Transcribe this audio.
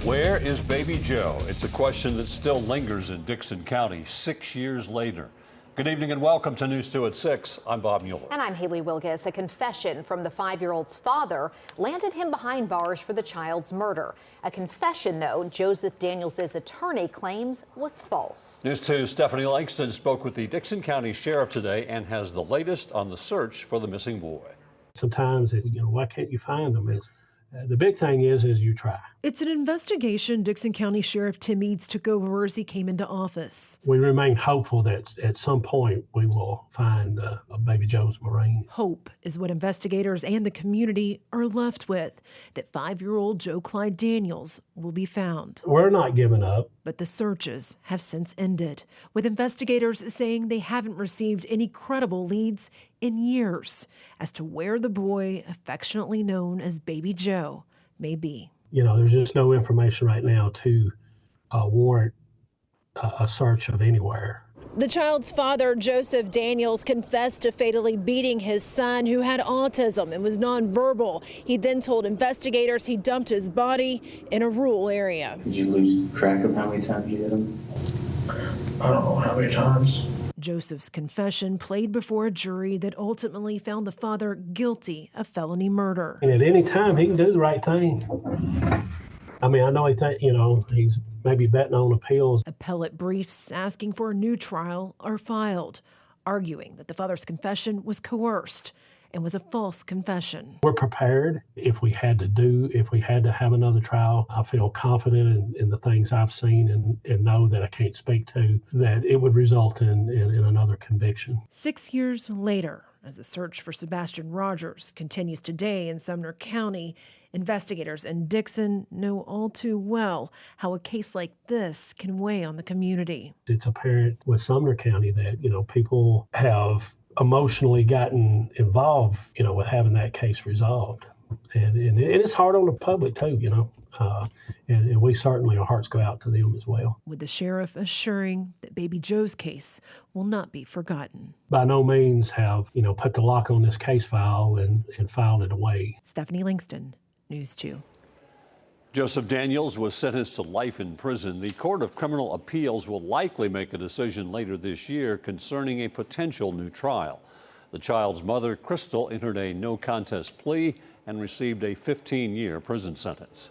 Where is baby Joe? It's a question that still lingers in Dickson County 6 years later. Good evening and welcome to News 2 at 6. I'm Bob Mueller. And I'm Haley Wilgus. A confession from the 5-year-old's father landed him behind bars for the child's murder. A confession, though, Joseph Daniels' attorney claims was false. News 2's Stephanie Langston spoke with the Dickson County Sheriff today and has the latest on the search for the missing boy. Sometimes it's, why can't you find them? The big thing is you try. It's an investigation Dickson County Sheriff Tim Eads took over as he came into office. We remain hopeful that at some point we will find baby Joe's Marine. Hope is what investigators and the community are left with, that 5-year-old Joe Clyde Daniels will be found. We're not giving up. But the searches have since ended, with investigators saying they haven't received any credible leads in years as to where the boy, affectionately known as Baby Joe, may be. There's just no information right now to warrant a search of anywhere. The child's father, Joseph Daniels, confessed to fatally beating his son, who had autism and was nonverbal. He then told investigators he dumped his body in a rural area. Did you lose track of how many times you hit him? I don't know how many times. Joseph's confession played before a jury that ultimately found the father guilty of felony murder. And at any time, he can do the right thing. I know he's maybe betting on appeals. Appellate briefs asking for a new trial are filed, arguing that the father's confession was coerced and was a false confession. We're prepared if we had to have another trial. I feel confident in the things I've seen and know that I can't speak to, that it would result in another conviction. 6 years later, as the search for Sebastian Rogers continues today in Sumner County, investigators in Dickson know all too well how a case like this can weigh on the community. It's apparent with Sumner County that, people have emotionally gotten involved, with having that case resolved. And it's hard on the public too, and we certainly, our hearts go out to them as well. With the sheriff assuring that Baby Joe's case will not be forgotten. By no means have, put the lock on this case file and filed it away. Stephanie Langston, News 2. Joseph Daniels was sentenced to life in prison. The Court of Criminal Appeals will likely make a decision later this year concerning a potential new trial. The child's mother, Crystal, entered a no contest plea and received a 15-year prison sentence.